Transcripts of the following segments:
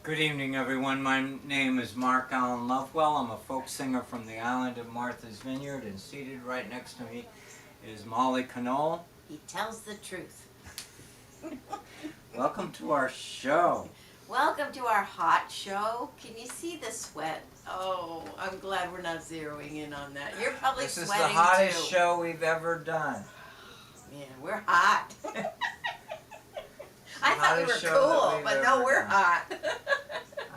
Good evening, everyone. My name is Mark Allen Lovewell. I'm a folk singer from the island of Martha's Vineyard, and seated right next to me is Molly Conole. He tells the truth. Welcome to our show. Welcome to our hot show. Can you see the sweat? Oh, I'm glad we're not zeroing in on that. You're probably This is sweating the hottest too. show we've ever done. Man, we're hot. I thought we were Hottest show that cool, we've but no, ever we're done. hot.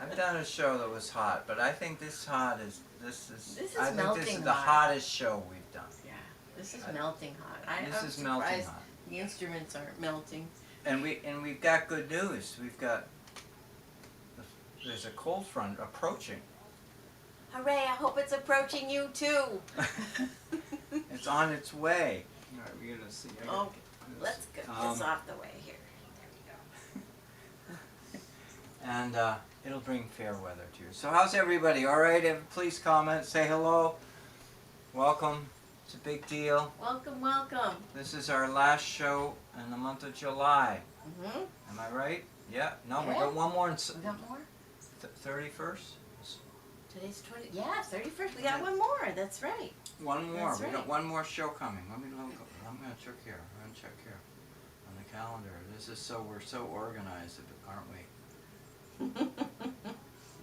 I've done a show that was hot, but I think this is This is I think melting this is the hot. hottest show we've done. Yeah, this is melting hot. I'm This is melting surprised hot. the instruments aren't melting. And we've got good news. There's a cold front approaching. Hooray, I hope it's approaching you too. It's on its way. All right, we're gonna see. Oh, let's get this off the way here. There we go. And it'll bring fair weather to you. So how's everybody? All right, please comment, say hello. Welcome. It's a big deal. Welcome, welcome. This is our last show in the month of July. Mm-hmm. Am I right? Yeah. No, Yeah. we got one more. We got more? 31st? Today's 20. Yeah, 31st. We got one more. That's right. One more. That's We got right. one more show coming. I'm gonna check here. I'm gonna check here on the calendar. We're so organized, aren't we?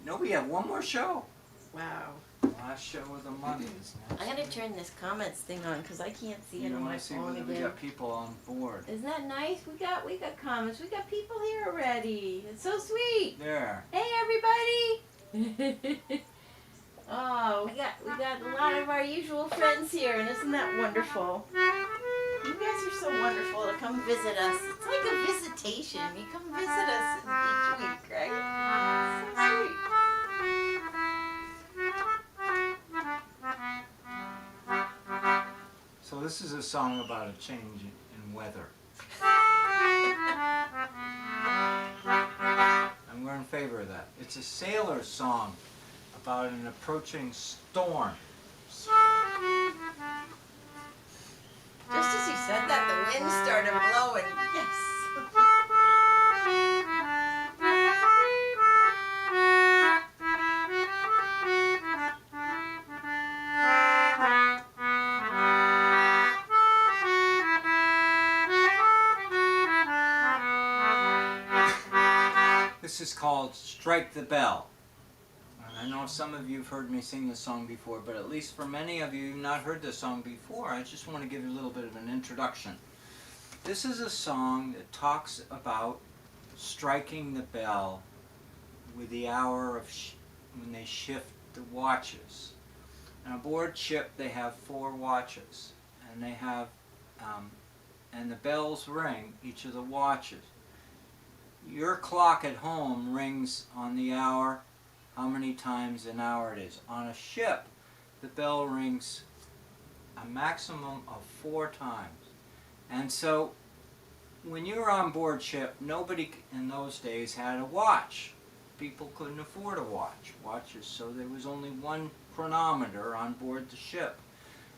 No, we have one more show. Wow. Last show of the month is next. I gotta turn this comments thing on because I can't see it You on want my to see phone whether we again. got people on board. Isn't that nice? We got comments. We got people here already. It's so sweet. There. Hey everybody. Oh, we got a lot of our usual friends here, and isn't that wonderful? You guys are so wonderful to come visit us. It's like a visitation. You come visit us each week, right? So sweet. So this is a song about a change in weather. And we're in favor of that. It's a sailor's song about an approaching storm. Just as you said that, the wind started blowing. Yes. This is called Strike the Bell. And I know some of you have heard me sing this song before, but at least for many of you who have not heard this song before, I just want to give you a little bit of an introduction. This is a song that talks about striking the bell with the hour of when they shift the watches. And aboard ship they have 4 watches, and they have and the bells ring each of the watches. Your clock at home rings on the hour, how many times an hour it is. On a ship, the bell rings a maximum of 4 times. And so, when you were on board ship, nobody in those days had a watch. People couldn't afford a watches, so there was only one chronometer on board the ship.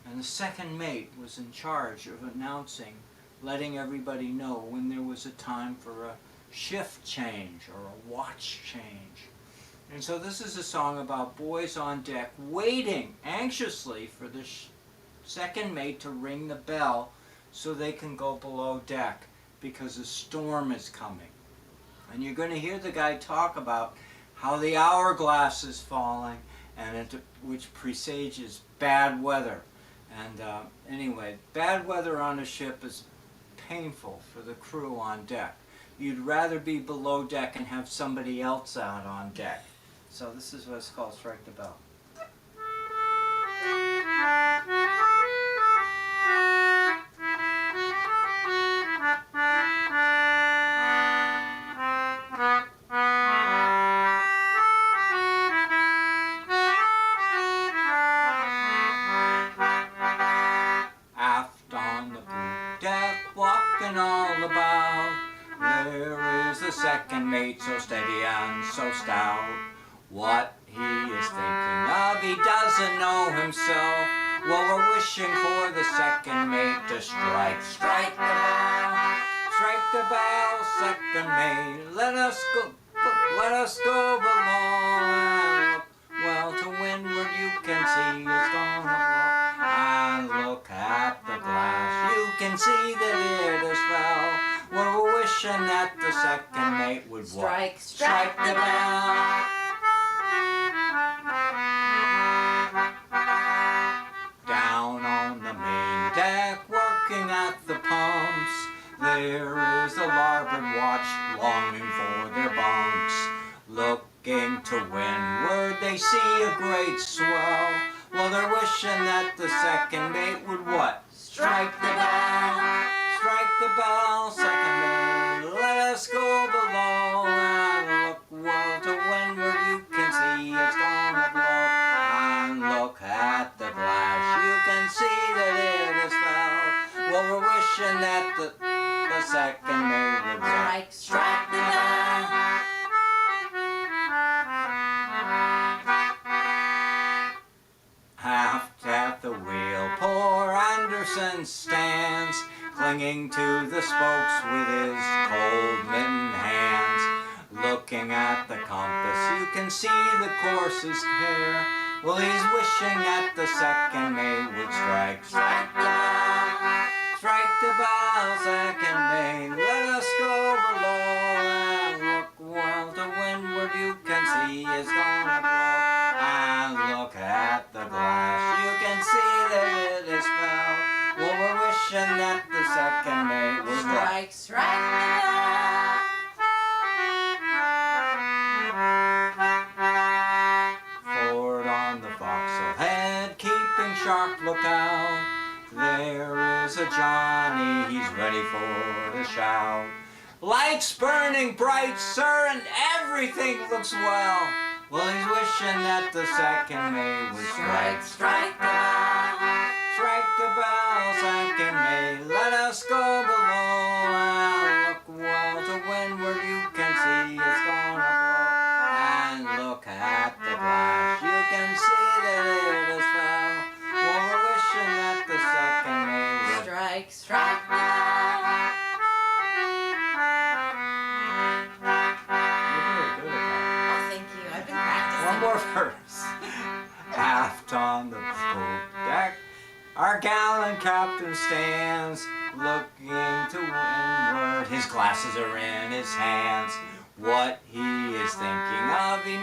And the second mate was in charge of announcing, letting everybody know when there was a time for a shift change or a watch change. And so this is a song about boys on deck waiting anxiously for the second mate to ring the bell so they can go below deck because a storm is coming. And you're going to hear the guy talk about how the hourglass is falling, and which presages bad weather. And anyway, bad weather on a ship is painful for the crew on deck. You'd rather be below deck and have somebody else out on deck. So this is what's called Strike the Bell. Aft on the poop deck, walking all about, there is the second mate, so steady and so stout. What he is thinking of, he doesn't know himself. Well, we're wishing for the second mate to strike the bell. Strike the bell, second mate, let us go below. Well, to windward you can see it's gonna blow. And look at the glass, you can see that it is fell. Well, we're wishing that the second mate would strike the bell. Down on the main deck, working at the pumps, there is the larboard watch longing for their bunks. Looking to windward, they see a great swell. Well, they're wishing that the second mate would what? Strike the bell. Strike the bell, second mate, let us go below. And look well to windward, you can see it's gonna blow. And look at the glass, you can see that it is fell. Well, we're wishing that the second mate would strike the bell. Aft at the wheel, poor Anderson stands, clinging to the spokes with his cold mittened hands. Looking at the compass, you can see the course's clear. Well, he's wishing that the second mate would strike the bell. Strike the bell, second mate, let us go below. And look well to windward, you can see it's gonna blow. And And look at the glass, you can see that it is foul. Well, we're wishing that the second mate was right. Strike, strike the bell. Forward on the forecastle head, keeping sharp lookout. There is a Johnny, he's ready for the shout. Lights burning bright, sir, and everything looks well. Well, he's wishing that the second mate was Strike, strike the bell. Strike the bell, second mate, let us go below. And look well to windward, you can see it's gonna blow. And look at the glass, you can see that it is foul. Well, we're wishing that the second mate was Strike, strike the bell. You're very good at that. Oh, thank you. I've been practicing. One more verse. Aft on the poop deck, our gallant captain stands, looking to windward. His glasses are in his hands. What he is thinking of, we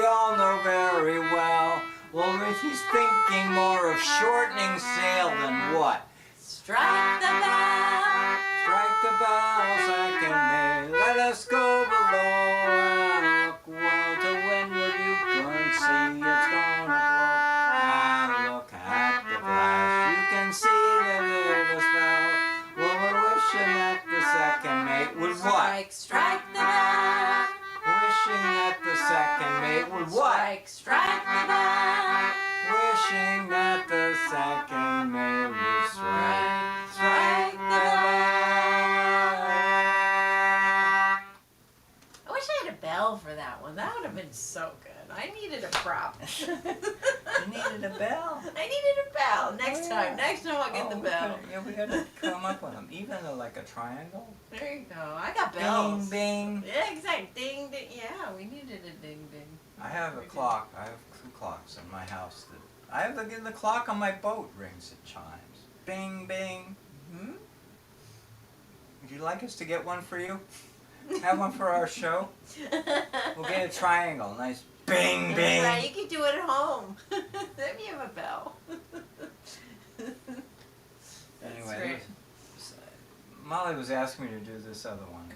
all know very well. Well, he's thinking more of shortening sail than what? Strike the bell. Strike the bell, second mate, let us go below. And look well to windward, you can see it's gonna blow. And look at the glass, you can see that it is foul. Well, we're wishing that the second mate would what? Strike, strike the bell. Wishing that the second mate would what? Strike, strike the bell. Wishing that the second mate would strike, strike the bell. I wish I had a bell for that one. That would have been so good. I needed a prop. You needed a bell. I needed a bell. Next Oh, time. yeah. Next time I'll get the bell. We gotta come up with them. Even like a triangle. There you go. I got bells. Bing, bing. Yeah, exactly. Ding, ding. Yeah, we needed a ding, ding. I have a clock. I have 2 clocks in my house. I have the clock on my boat rings. It chimes. Bing, bing. Hmm? Would you like us to get one for you? Have one for our show? We'll get a triangle. Nice bing, bing. Right, you can do it at home. Then you have a bell. Anyway, great. Molly was asking me to do this other one.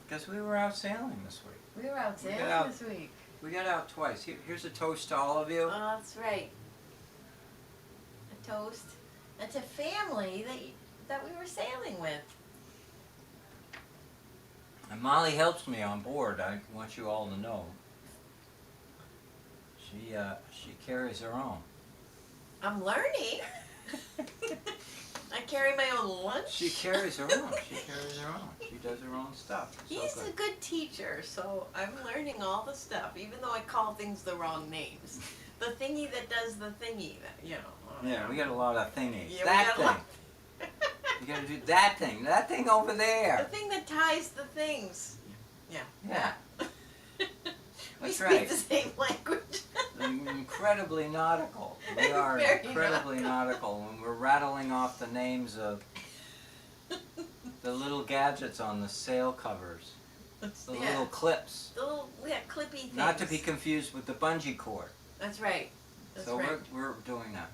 Because we were out sailing this week. We were out We got sailing out- this week. We got out twice. Here's a toast to all of you. Oh, that's right. A toast. It's a family that we were sailing with. And Molly helps me on board. I want you all to know. She carries her own. I'm learning. I carry my own lunch. She carries her own. She carries her own. She does her own stuff. So He's good. a good teacher, so I'm learning all the stuff, even though I call things the wrong names. The thingy that does the thingy, that Yeah, we got a lot of thingies. Yeah, we that got a thing. lot. You gotta do that thing. That thing over The there. thing that ties the things. Yeah. Yeah. We That's speak right. the same language. Incredibly nautical. We are Very incredibly nautical when we're rattling off the names of the little gadgets on the sail covers. The Yeah. little clips. The little clippy things. Not to be confused with the bungee cord. That's right. That's So right. we're doing that.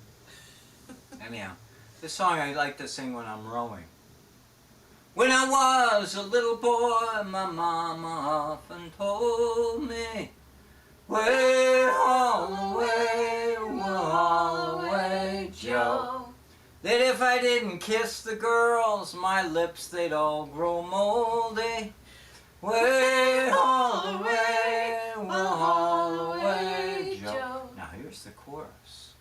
Anyhow, this song I like to sing when I'm rowing. When I was a little boy, my mama often told me, way haul away, haul away, Joe. That if I didn't kiss the girls, my lips they'd all grow moldy. Way haul away, haul away, Joe. Now here's the chorus.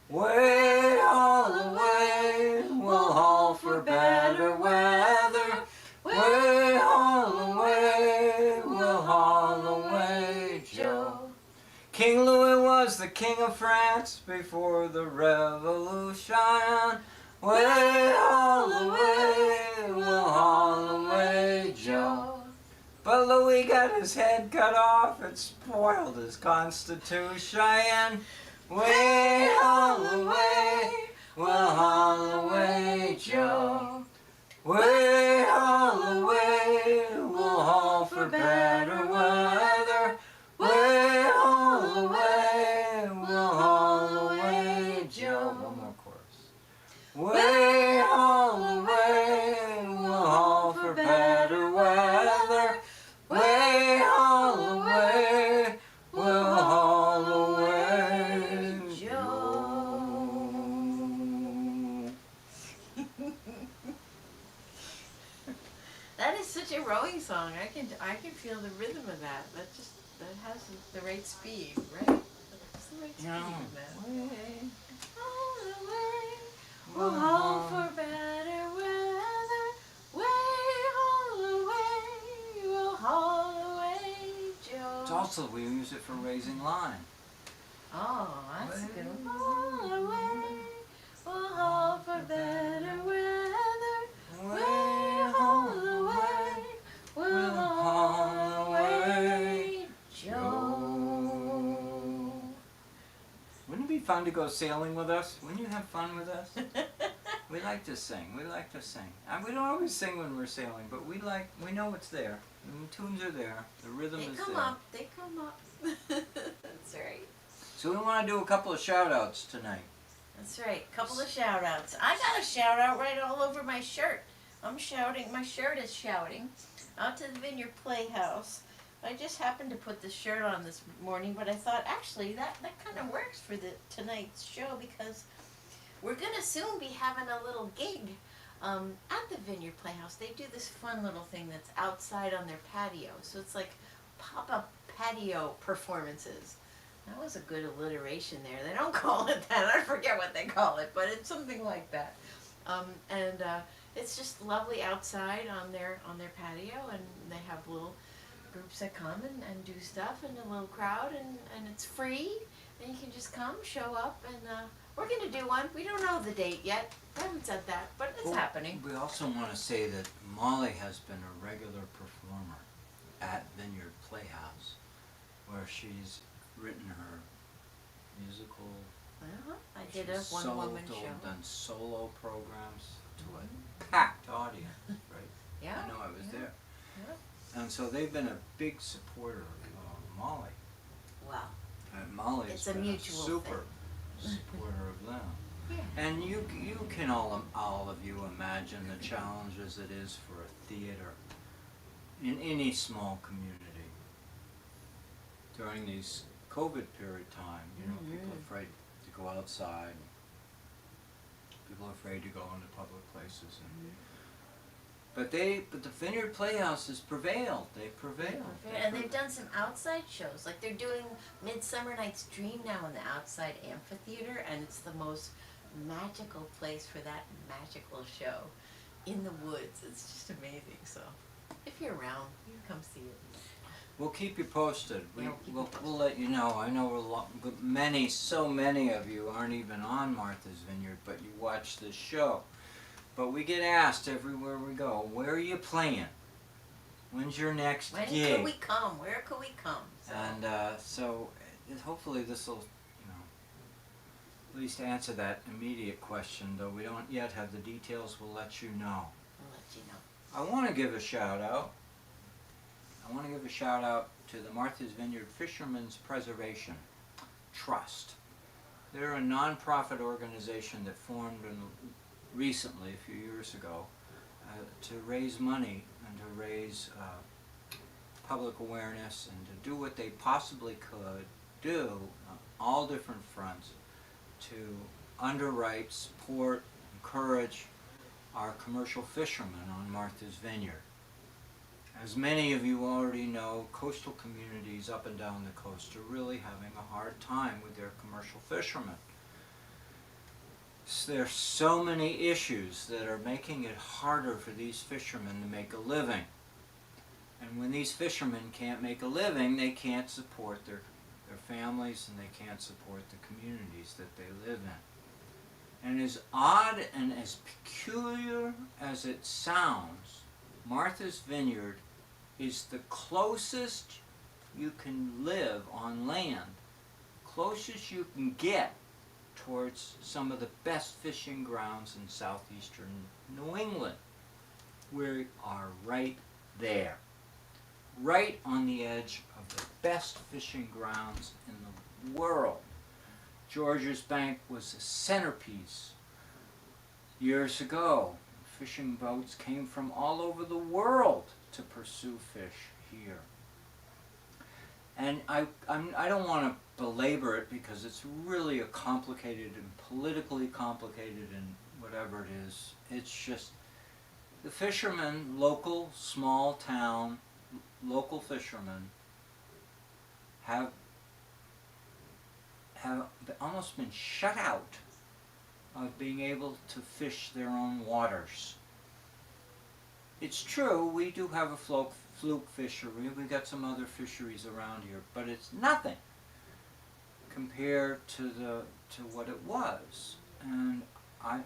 Way haul away, we'll haul for better weather. Way haul away, we'll haul away, Joe. King Louis was the king of France before the revolution. Way haul away, we'll haul away, Joe. But Louis got his head cut off, it spoiled his constitution. Way haul away, we'll haul away, Joe. Way haul away, we'll haul for better weather. Way haul song. I can feel the rhythm of that. That has the right speed, right? That's the right speed of that. Way, All the way, we'll we'll haul haul. for better weather. Way, all the way, we'll haul away, Joe. It's also, we use it for raising line. Oh, that's a good one. All the way, we'll haul for better weather. Way, all the way, we'll haul away, Joe. Wouldn't it be fun to go sailing with us? Wouldn't you have fun with us? We like to sing. We like to sing. And we don't always sing when we're sailing, but we know it's there. The tunes are there. The rhythm is there. They come up. That's right. So we want to do a couple of shout outs tonight. That's right. Couple of shout outs. I got a shout out right all over my shirt. I'm shouting. My shirt is shouting out to the Vineyard Playhouse. I just happened to put this shirt on this morning, but I thought actually that kind of works for tonight's show because we're going to soon be having a little gig at the Vineyard Playhouse. They do this fun little thing that's outside on their patio. So it's like pop-up patio performances. That was a good alliteration there. They don't call it that. I forget what they call it, but it's something like that. It's just lovely outside on their patio, and they have little groups that come and do stuff, and a little crowd, and it's free, and you can just come, show up, and we're going to do one. We don't know the date yet. I haven't said that, but it's happening. We also want to say that Molly has been a regular performer at Vineyard Playhouse, where she's written her musical. I did a one-woman show. Done solo programs to a packed audience, right? Yeah. I know I was there. Yeah. And so they've been a big supporter of Molly. Wow. And Molly's It's a been mutual super supporter of them. Yeah. And you can all of you imagine the challenges it is for a theater in any small community during these COVID period time. People are afraid to go outside. People are afraid to go into public places. But the Vineyard Playhouse has prevailed. They've prevailed. And they've done some outside shows. Like they're doing Midsummer Night's Dream now in the outside amphitheater, and it's the most magical place for that magical show in the woods. It's just amazing. So if you're around, you can come see it. We'll keep you posted. We'll Let you know. I know so many of you aren't even on Martha's Vineyard, but you watch this show. But we get asked everywhere we go, where are you playing? When's your next gig? When could we come? Where could we come? So. And so hopefully this will, at least answer that immediate question. Though we don't yet have the details, we'll let you know. We'll let you know. I want to give a shout out. I want to give a shout out to the Martha's Vineyard Fishermen's Preservation Trust. They're a nonprofit organization that formed recently, a few years ago, to raise money and to raise public awareness and to do what they possibly could do on all different fronts to underwrite, support, encourage our commercial fishermen on Martha's Vineyard. As many of you already know, coastal communities up and down the coast are really having a hard time with their commercial fishermen. There's so many issues that are making it harder for these fishermen to make a living. And when these fishermen can't make a living, they can't support their families, and they can't support the communities that they live in. And as odd and as peculiar as it sounds, Martha's Vineyard is the closest you can live on land, closest you can get towards some of the best fishing grounds in southeastern New England. We are right there, right on the edge of the best fishing grounds in the world. George's Bank was a centerpiece years ago. Fishing boats came from all over the world to pursue fish here. And I don't want to belabor it because it's really a complicated and politically complicated and whatever it is. It's just the fishermen, local, small town, local fishermen have almost been shut out of being able to fish their own waters. It's true, we do have a fluke fishery, we got some other fisheries around here, but it's nothing compared to what it was. And I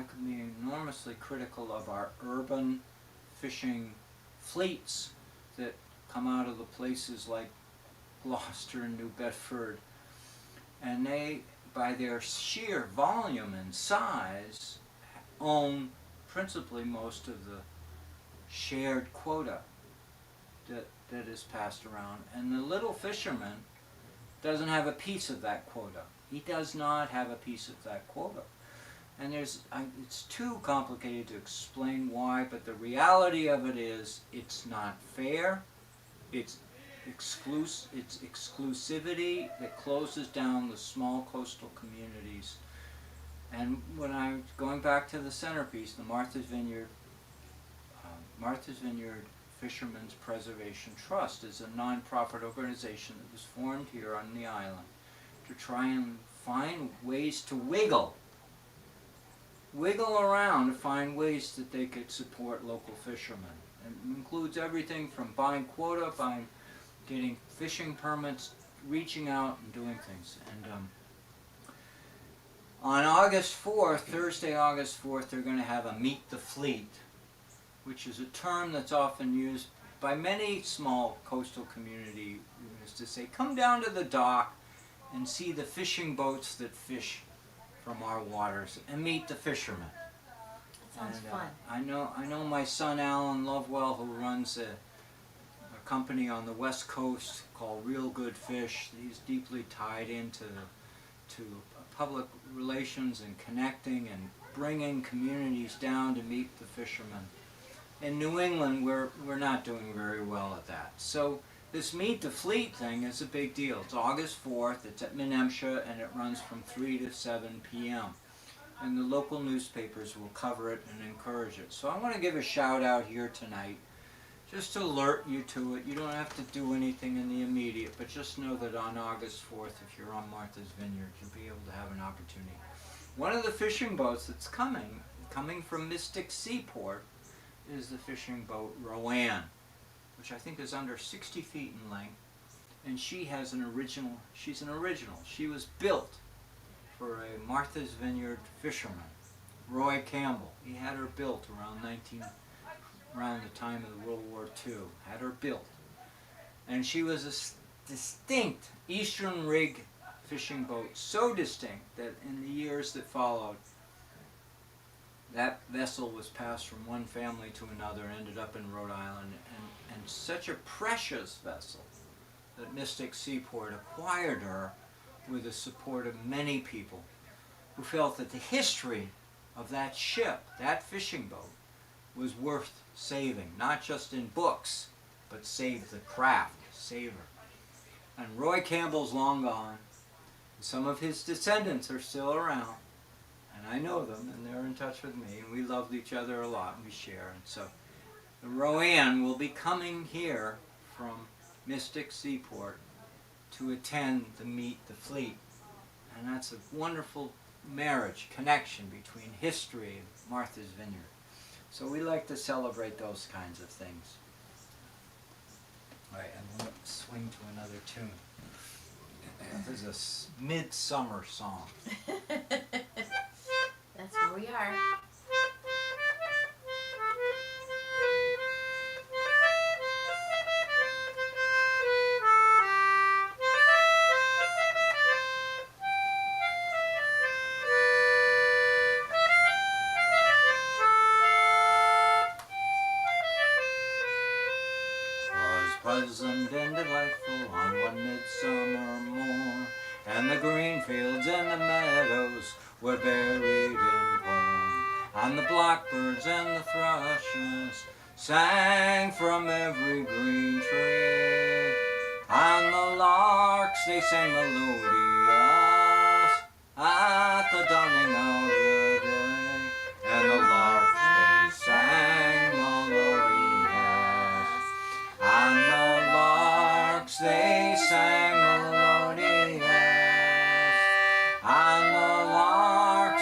could be enormously critical of our urban fishing fleets that come out of the places like Gloucester and New Bedford, and they, by their sheer volume and size, own principally most of the shared quota that is passed around. And the little fisherman doesn't have a piece of that quota. He does not have a piece of that quota. And it's too complicated to explain why, but the reality of it is it's not fair. It's exclusivity that closes down the small coastal communities. And when I'm going back to the centerpiece, the Martha's Vineyard Fishermen's Preservation Trust is a non-profit organization that was formed here on the island to try and find ways to wiggle around to find ways that they could support local fishermen. It includes everything from buying quota, buying getting fishing permits, reaching out and doing things. And on August 4th, Thursday, August 4th, they're going to have a Meet the Fleet, which is a term that's often used by many small coastal communities to say, come down to the dock and see the fishing boats that fish from our waters and meet the fishermen. That sounds fun. I know my son Alan Lovewell, who runs a company on the West Coast called Real Good Fish. He's deeply tied into public relations and connecting and bringing communities down to meet the fishermen. In New England, we're not doing very well at that. So this Meet the Fleet thing is a big deal. It's August 4th, it's at Menemsha, and it runs from 3 to 7 p.m. And the local newspapers will cover it and encourage it. So I want to give a shout out here tonight, just to alert you to it. You don't have to do anything in the immediate, but just know that on August 4th, if you're on Martha's Vineyard, you'll be able to have an opportunity. One of the fishing boats that's coming from Mystic Seaport, is the fishing boat Rowan, which I think is under 60 feet in length, and she's an original. She was built for a Martha's Vineyard fisherman, Roy Campbell. He had her built around the time of the World War II, had her built. And she was a distinct Eastern rig fishing boat, so distinct that in the years that followed, that vessel was passed from one family to another and ended up in Rhode Island, and such a precious vessel that Mystic Seaport acquired her with the support of many people who felt that the history of that ship, that fishing boat, was worth saving, not just in books, but save the craft, save her. And Roy Campbell's long gone. Some of his descendants are still around, and I know them, and they're in touch with me, and we loved each other a lot, and we share. And so the Rowan will be coming here from Mystic Seaport to attend the Meet the Fleet. And that's a wonderful marriage, connection between history and Martha's Vineyard. So we like to celebrate those kinds of things. All right, and we'll swing to another tune. This is a midsummer song. That's where we are. Pleasant and delightful on one midsummer morn, and the green fields and the meadows were buried in corn, and the blackbirds and the thrushes sang from every green tree, and the larks they sang melodious at the dawning of the day, and the larks they sang melodious, and the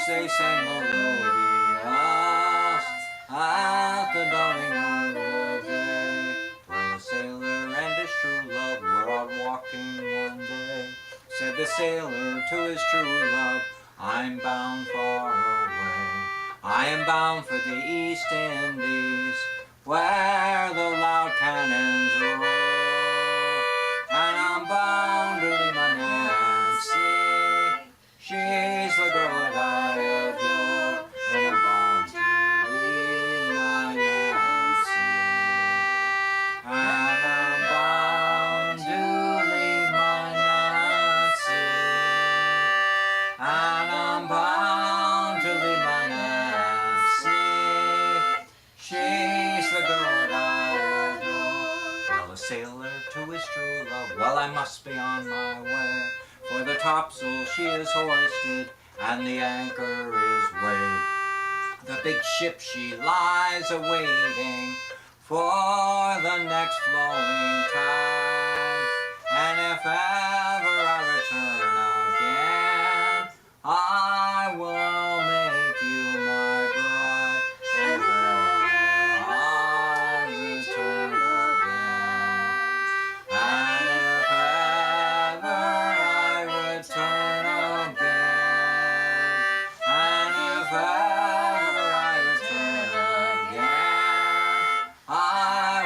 they sang melodious at the dawning of the day. Well, a sailor and his true love were out walking one day. Said the sailor to his true love, I'm bound far away. I am bound for the East Indies, where the loud cannons roar. And I'm bound to leave my Nancy. She's the girl that I adore. And I'm bound to leave my Nancy. And I'm bound to leave my Nancy. And I'm bound to leave my Nancy. She's the girl that I adore. Well, a sailor to his true love, well, I must be on my way. For the topsail she is hoisted, and the anchor is weighed. The big ship she lies awaiting for the next flowing tide. And if ever I return again, I will make you my bride. If ever I return again, and if ever I return again, and if ever I return again, I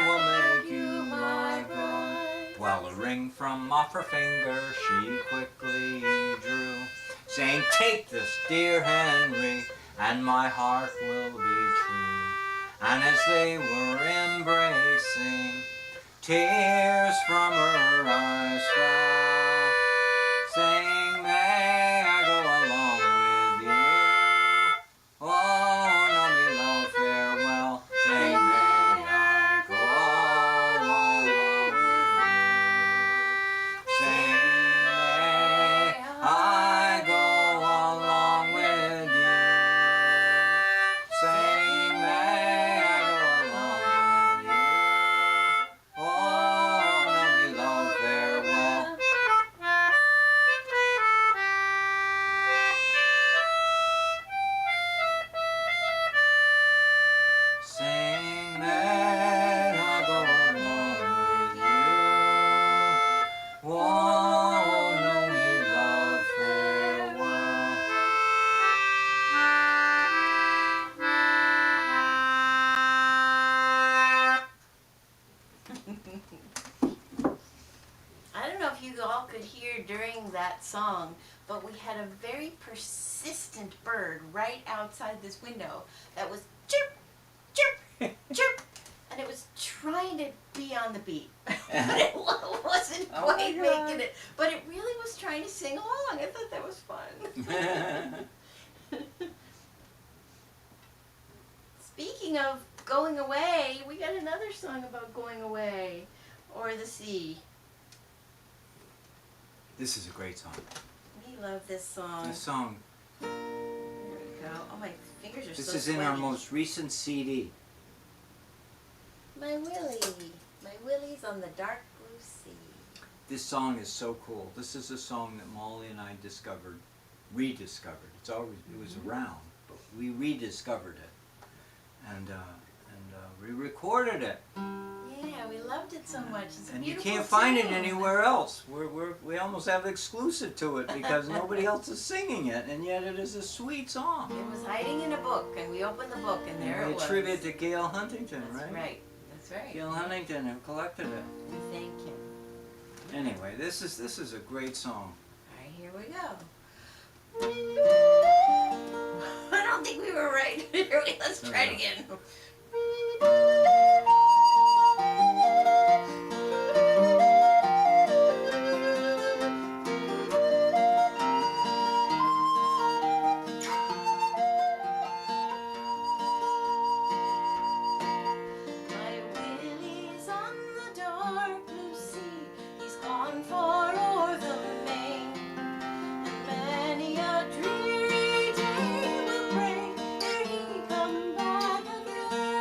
will make you my bride. Well, a ring from off her finger she quickly drew, saying, take this, dear Henry, and my heart will be true. And as they were embracing, tears from her eyes fell, saying, may I go along with you? Oh, no, me love, farewell. Saying, may I go along with you? Saying, may I go along with you? Saying, may I go along with you? Oh, no, me love, farewell. Saying, may I go along with you? Oh, no, me love, farewell. I don't know if you all could hear during that song, but we had a very persistent bird right outside this window that was chirp, chirp, chirp, and it was trying to be on the beat, but it wasn't Oh quite my God. making it. But it really was trying to sing along. I thought that was fun. Speaking of going away, we got another song about going away, or the sea. This is a great song. We love this song. This song, There we go. Oh, my fingers are this so is in our sweaty. most recent CD. My Willie's on the dark blue sea. This song is so cool. This is a song that Molly and I rediscovered. It was around, but we rediscovered it, and we recorded it. Yeah, we loved it so much. It's a And you beautiful can't find it tune. anywhere else. We almost have exclusive to it because nobody else is singing it, and yet it is a sweet song. It was hiding in a book, and we opened the book, and there it We was. attribute to Gail Huntington, That's right? right. That's right. Gail Huntington who collected it. We thank him. Anyway, this is a great song. All right, here we go. I don't think we were right. Let's try it again. My Willie's on the dark blue sea. He's gone far o'er the main, and many a dreary day will bring ere he come back again.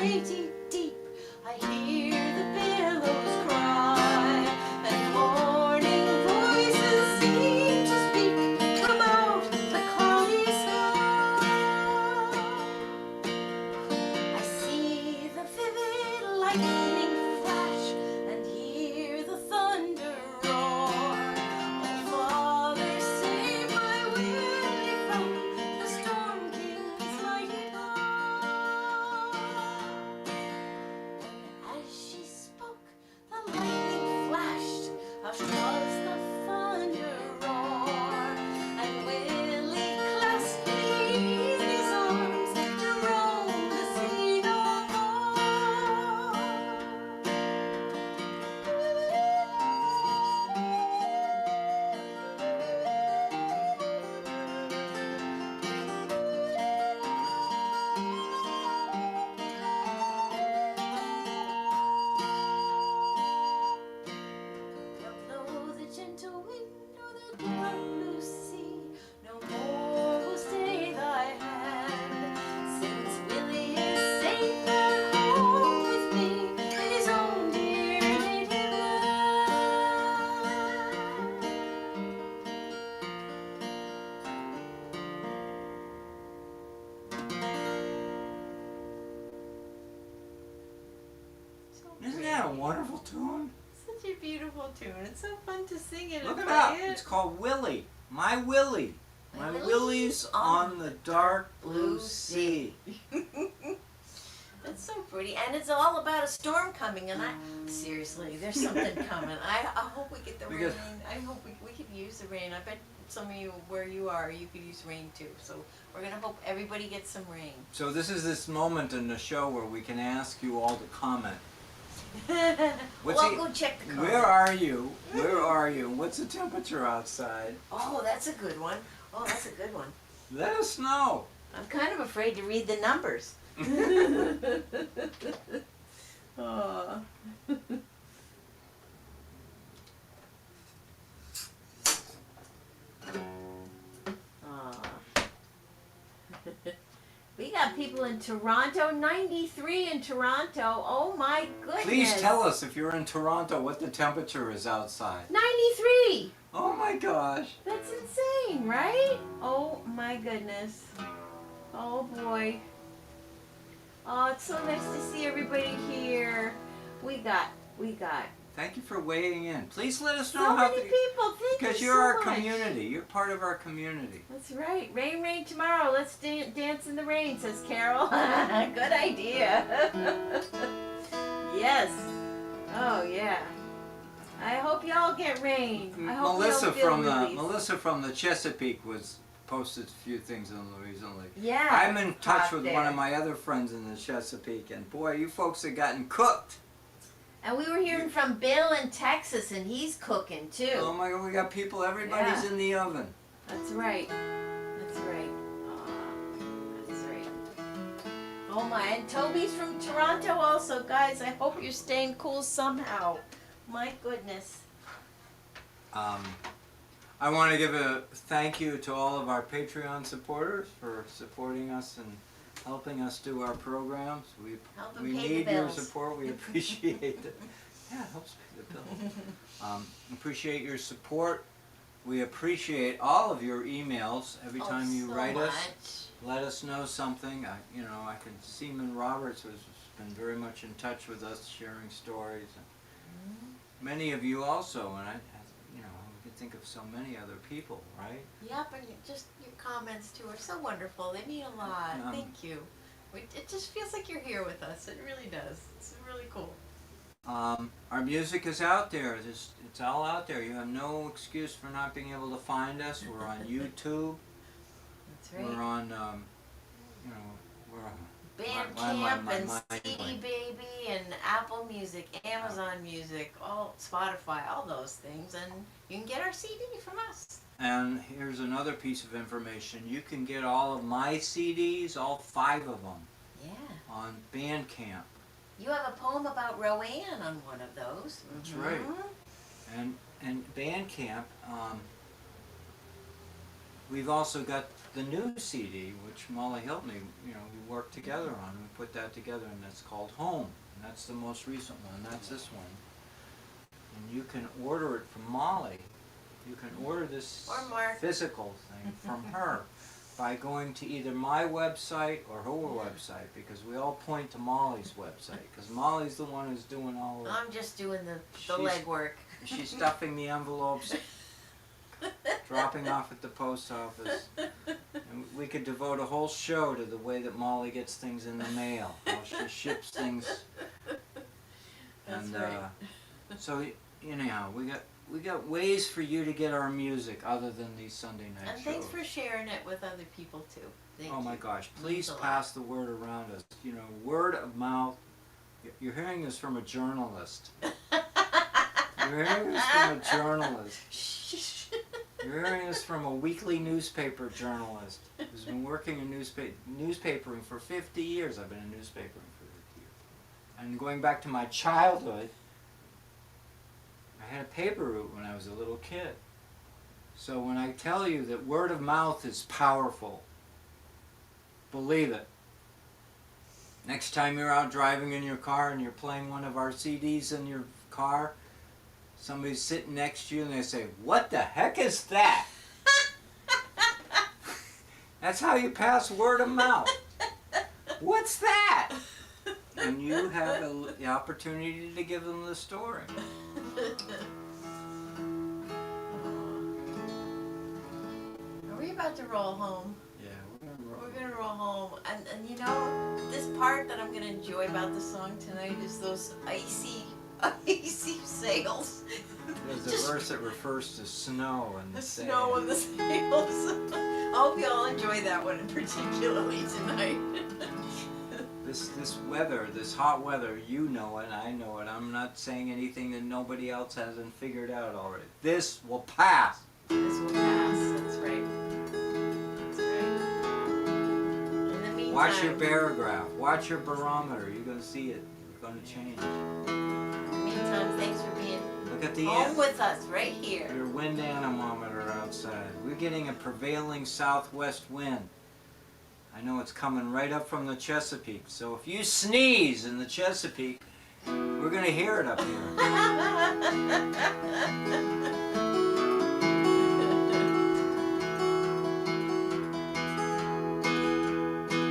way deep, deep, I hear the billows cry, and morning voices seem to speak from out the cloudy sky. I see the vivid lightning flash and hear the thunder roar. Oh, Father, save my Willie from the Storm King's mighty power. And as she spoke, the lightning flashed, hushed was the thunder roar, and Willie clasped me in his arms to roam the sea no more. Now blow the gentle wind or the dark blue sea, no more will stay thy hand, since Willie is safe at home with me in his own dear native land. So Isn't that a wonderful tune? such a beautiful tune. It's so fun to sing it Look and it up. play It's it. called Willie. My Willie. My My Willie's Willie's on the dark blue blue sea. It's so pretty, and it's all about a storm coming. And seriously, there's something coming. I hope we get the Because- rain. I hope we could use the rain. I bet some of you where you are, you could use rain too. So we're gonna hope everybody gets some rain. So this moment in the show where we can ask you all to comment. What's Well, the- go check the comments. Where are you? Where are you? What's the temperature outside? Oh, that's a good one. Oh, that's a good one. Let us know. I'm kind of afraid to read the numbers. Oh. We got people in Toronto, 93 in Toronto. Oh my goodness. Please tell us if you're in Toronto what the temperature is outside. 93! Oh my gosh. That's insane, right? Oh my goodness. Oh boy. Oh, it's so nice to see everybody here. We got. Thank you for weighing in. Please let us know So how many people. Thank you because so you're our much. community. You're part of our community. That's right. Rain, rain tomorrow. Let's dance in the rain, says Carol. Good idea. Yes. Oh yeah. I hope y'all get rain. I hope Melissa y'all feel from the release. Melissa from the Chesapeake was posted a few things on recently. Yeah. I'm in touch hot with there. one of my other friends in the Chesapeake, and boy, you folks have gotten cooked. And we were hearing from Bill in Texas, and he's cooking too. Oh my God, we got people. Everybody's Yeah. in the oven. That's right. That's right. That's right. Oh my, and Toby's from Toronto also, guys. I hope you're staying cool somehow. My goodness. I want to give a thank you to all of our Patreon supporters for supporting us and helping us do our programs. Help them We pay the need your bills. support. We appreciate it. Yeah, it helps pay the bills. Appreciate your support. We appreciate all of your emails. Every time you so write much. us, let us know something. I can. Seaman Roberts has been very much in touch with us, sharing stories. Many of you also, and we can think of so many other people, right? Yep, and just your comments too are so wonderful. They mean a lot. Thank you. It just feels like you're here with us. It really does. It's really cool. Our music is out there. It's all out there. You have no excuse for not being able to find us. We're on YouTube. That's right. We're on, we're on Bandcamp and my CD mind. Baby and Apple Music, Amazon Music, all Spotify, all those things, and you can get our CD from us. And here's another piece of information. You can get all of my CDs, all 5 of them, Yeah. on Bandcamp. You have a poem about Roanne on one of those. That's right. And Bandcamp, We've also got the new CD, which Molly helped me, we worked together on. We put that together, and it's called Home. And that's the most recent one. That's this one. And you can order it from Molly. You can order this physical thing from her by going to either my website or her website, because we all point to Molly's website, because Molly's the one who's doing all of it. I'm just doing the legwork. She's stuffing the envelopes, dropping off at the post office. And we could devote a whole show to the way that Molly gets things in the mail, how she ships things. That's And right. so anyhow, we got ways for you to get our music other than these Sunday night And shows. thanks for sharing it with other people too. Thank you. Oh my gosh, Means please a lot. pass the word around us. Word of mouth. You're hearing this from a journalist. You're hearing this from a journalist. You're hearing this from a weekly newspaper journalist who's been working in newspapering for 50 years. I've been in newspapering for 50 years. And going back to my childhood, I had a paper route when I was a little kid. So when I tell you that word of mouth is powerful, believe it. Next time you're out driving in your car and you're playing one of our CDs in your car, somebody's sitting next to you and they say, "What the heck is that?" That's how you pass word of mouth. What's that? And you have the opportunity to give them the story. Are we about to roll home? Yeah, We're gonna roll home, and this part that I'm gonna enjoy about the song tonight is those icy sails. There's a verse that refers to snow and the snow and the sails. I hope you all enjoy that one particularly tonight. This weather, this hot weather, you know it, I know it. I'm not saying anything that nobody else hasn't figured out already. This will pass. This will pass. That's right. That's right. In the meantime, Watch your barograph. Watch your barometer. You're going to see it. It's going to change. In the meantime, thanks for being Look at the home with us right here. your wind anemometer outside. We're getting a prevailing southwest wind. I know it's coming right up from the Chesapeake. So if you sneeze in the Chesapeake, we're going to hear it up here.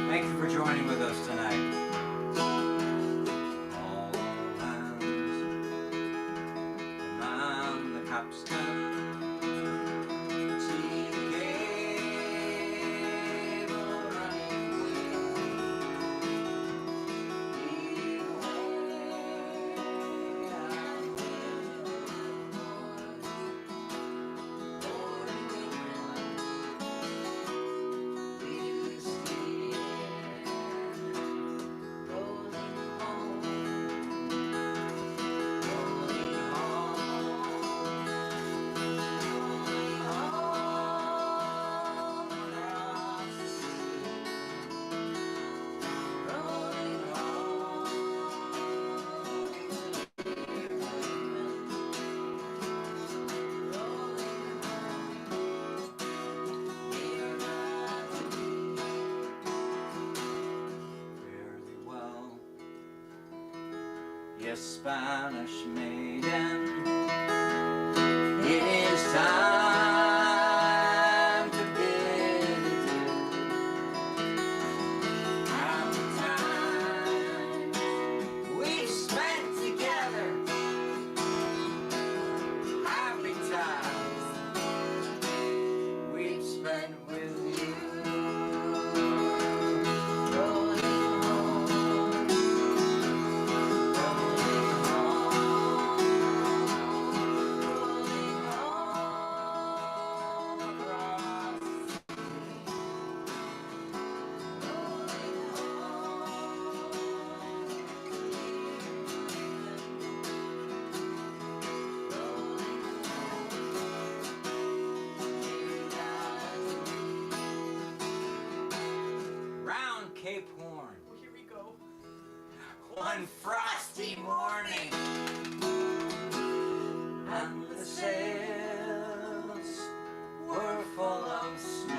Thank you for joining with us tonight. All hands around the capstan. See the cable running Yes, Spanish maiden, it is time to bid adieu. Happy times we've spent together, happy times we've spent with you. Round Cape Horn, Here we go. one frosty morning, and the sails were full of snow.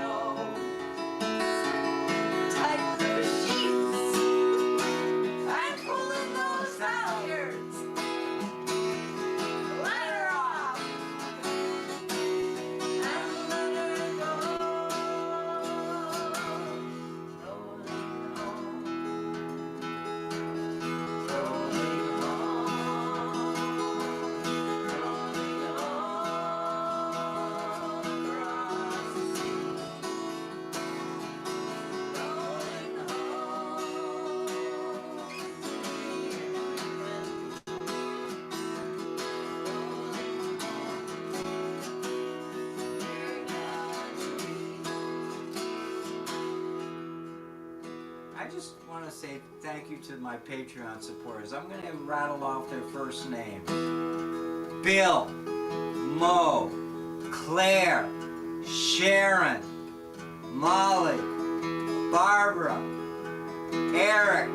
just want to say thank you to my Patreon supporters. I'm going to rattle off their first names. Bill, Mo, Claire, Sharon, Molly, Barbara, Eric,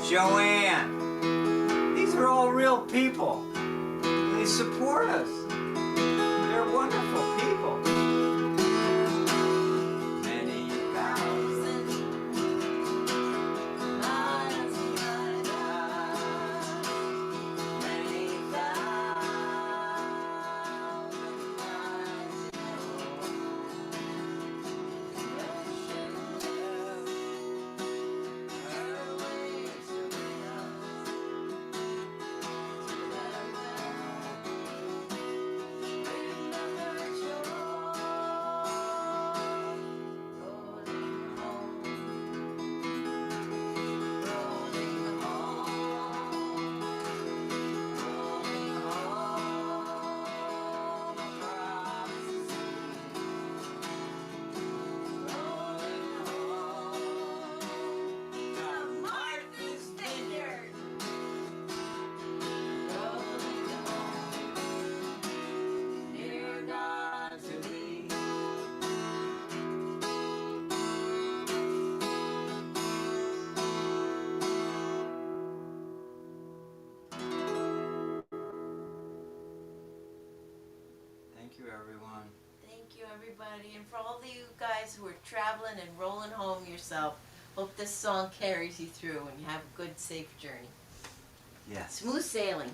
Joanne. These are all real people. They support us. They're wonderful people. Many thousand miles behind us. Many thousand miles the ocean left her waves to bring us to that Vineyard. Rolling home, near God to thee. Thank you, everyone. Thank you, everybody, and for all of you guys who are traveling and rolling home yourself. Hope this song carries you through and you have a good, safe journey. Yes. Smooth sailing.